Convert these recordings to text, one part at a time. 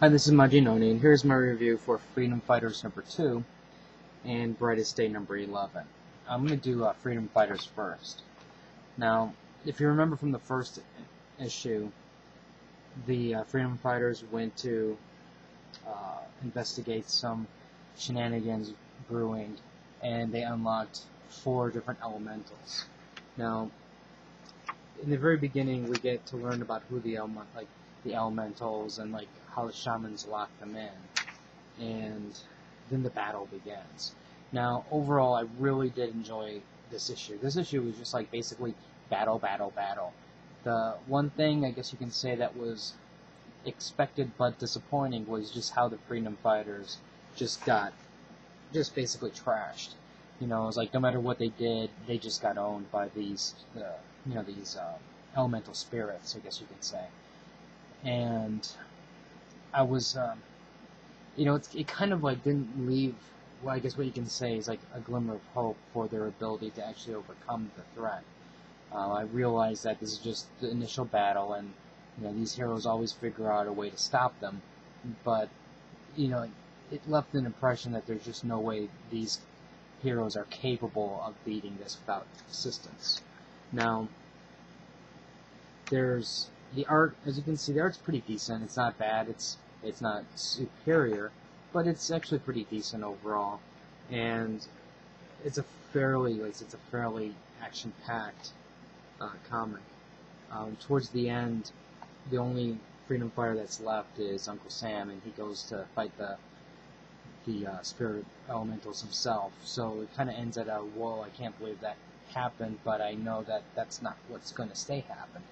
Hi, this is Majinoni, and here's my review for Freedom Fighters number 2 and Brightest Day number 11. I'm going to do Freedom Fighters first. Now, if you remember from the first issue, the Freedom Fighters went to investigate some shenanigans brewing, and they unlocked 4 different elementals. Now, in the very beginning, we get to learn about who the elementals and how the shamans lock them in, and then the battle begins. Now, overall, I really did enjoy this issue. This issue was just basically battle, battle, battle. The one thing I guess you can say that was expected but disappointing was just how the Freedom Fighters just basically trashed. You know, it was like no matter what they did, they just got owned by these elemental spirits, I guess you could say. And I was, it kind of didn't leave, well, I guess what you can say is a glimmer of hope for their ability to actually overcome the threat. I realized that this is just the initial battle, and these heroes always figure out a way to stop them, but it left an impression that there's just no way these heroes are capable of beating this without assistance. Now, there's the art, as you can see, the art's pretty decent. It's not bad. It's not superior, but it's actually pretty decent overall. And it's a fairly action-packed comic. Towards the end, the only Freedom Fighter that's left is Uncle Sam, and he goes to fight the spirit elementals himself. So it kind of ends at a whoa, I can't believe that happened, but I know that that's not what's going to stay happen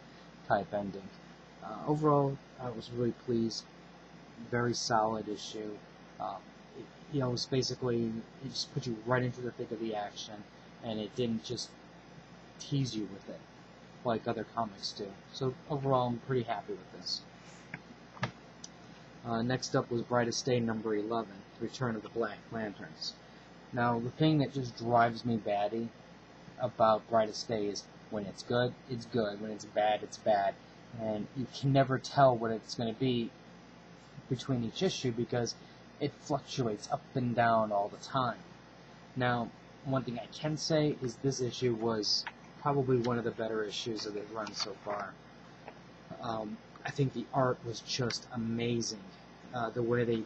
type ending. Overall, I was really pleased. Very solid issue. It was basically, it just put you right into the thick of the action, and it didn't just tease you with it like other comics do. So overall, I'm pretty happy with this. Next up was Brightest Day number 11, Return of the Black Lanterns. Now, the thing that just drives me batty about Brightest Day is when it's good, it's good. When it's bad, it's bad. And you can never tell what it's going to be between each issue because it fluctuates up and down all the time. Now, one thing I can say is this issue was probably one of the better issues of the run so far. I think the art was just amazing. The way they,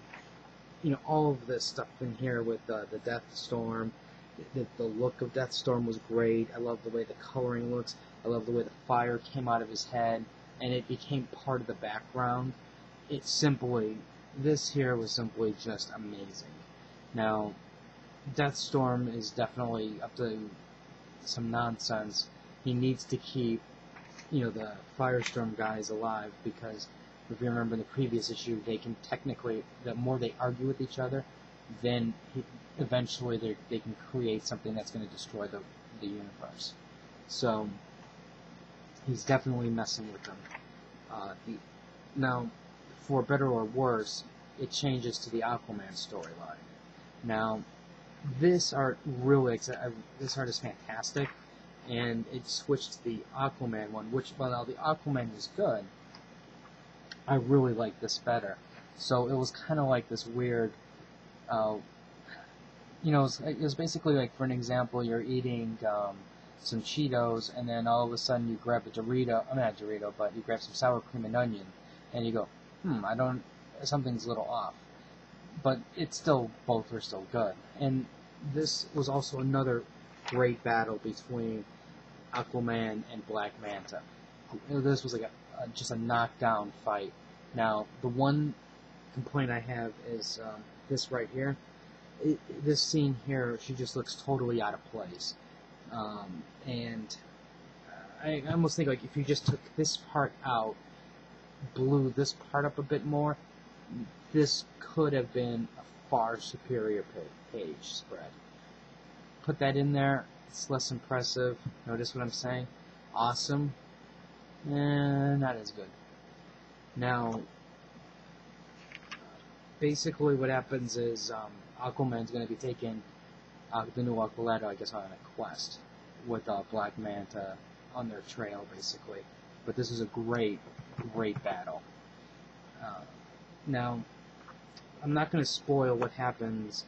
all of this stuff in here with the Death Storm, the look of Deathstorm was great. I love the way the coloring looks. I love the way the fire came out of his head, and it became part of the background. This here was simply just amazing. Now, Deathstorm is definitely up to some nonsense. He needs to keep, the Firestorm guys alive, because if you remember in the previous issue, they can technically, the more they argue with each other, then eventually they can create something that's going to destroy the universe. So he's definitely messing with them. Now, for better or worse, it changes to the Aquaman storyline. Now, this art is fantastic, and it switched to the Aquaman one, while the Aquaman was good, I really like this better. So it was kind of like this weird, it was basically for an example, you're eating some Cheetos, and then all of a sudden you grab a Dorito, not Dorito, but you grab some sour cream and onion, and you go, something's a little off. But both are still good. And this was also another great battle between Aquaman and Black Manta. This was just a knockdown fight. Now, the one complaint I have is this right here. This scene here, she just looks totally out of place. And I almost think if you just took this part out, blew this part up a bit more, this could have been a far superior page spread. Put that in there, it's less impressive. Notice what I'm saying? Awesome. Not as good. Now, basically what happens is Aquaman's going to be taking the new Aqualetta, I guess, on a quest with Black Manta on their trail, basically. But this is a great, great battle. Now, I'm not going to spoil what happens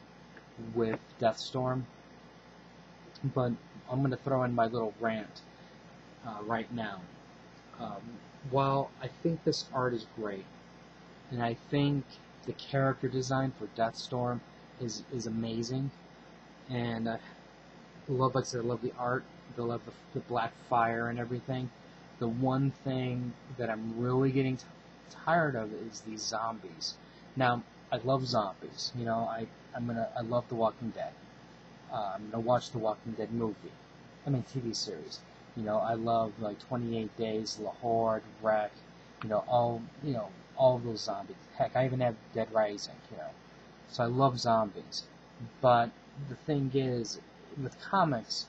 with Deathstorm, but I'm going to throw in my little rant right now. Um, while I think this art is great, and I think the character design for Deathstorm is amazing, and I love, like I said, I love the art, I love the black fire and everything. The one thing that I'm really getting tired of is these zombies. Now, I love zombies. You know, I love The Walking Dead. I'm gonna watch The Walking Dead movie. I mean TV series. You know, I love like 28 Days, La Horde, Wreck. All of those zombies. Heck, I even have Dead Rising. You know, so I love zombies. But the thing is, with comics,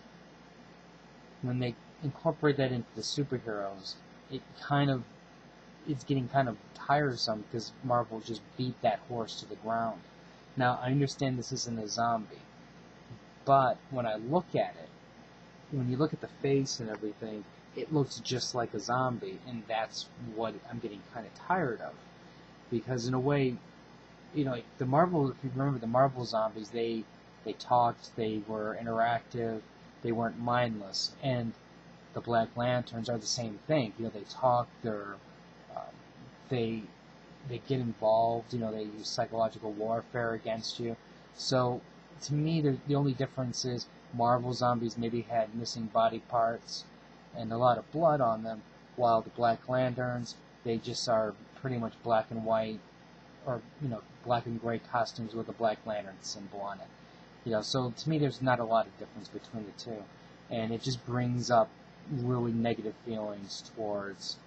when they incorporate that into the superheroes, it's getting kind of tiresome because Marvel just beat that horse to the ground. Now, I understand this isn't a zombie, but when I look at it, when you look at the face and everything, it looks just like a zombie, and that's what I'm getting kind of tired of. Because in a way, you know, like the Marvel, if you remember the Marvel zombies, they talked, they were interactive, they weren't mindless, and the Black Lanterns are the same thing. You know, they talk, um, they get involved. You know, they use psychological warfare against you. So to me, the only difference is Marvel zombies maybe had missing body parts and a lot of blood on them, while the Black Lanterns, they just are pretty much black and white, or black and gray costumes with a Black Lantern symbol on it. You know, so to me, there's not a lot of difference between the two, and it just brings up really negative feelings towards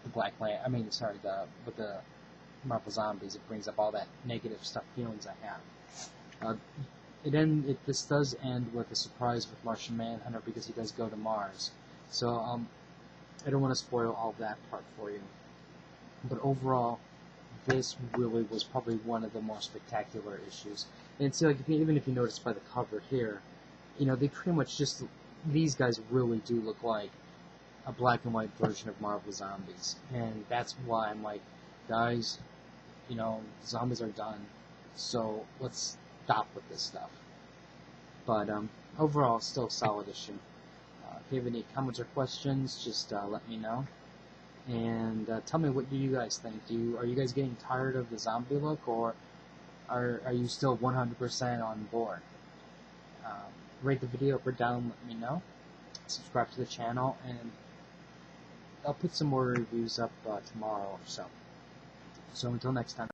the Black Lantern. I mean, sorry, with the Marvel Zombies, it brings up all that negative stuff, feelings I have. This does end with a surprise with Martian Manhunter because he does go to Mars. So I don't want to spoil all that part for you. But overall, this really was probably one of the more spectacular issues. And see, like, even if you notice by the cover here, you know, they pretty much just, these guys really do look like a black and white version of Marvel Zombies. And that's why I'm like, guys, you know, zombies are done, so let's stop with this stuff. But overall, still a solid issue. If you have any comments or questions, just let me know. And tell me, what do you guys think? Are you guys getting tired of the zombie look, or are you still 100% on board? Rate the video up or down, let me know. Subscribe to the channel, and I'll put some more reviews up tomorrow or so. So until next time.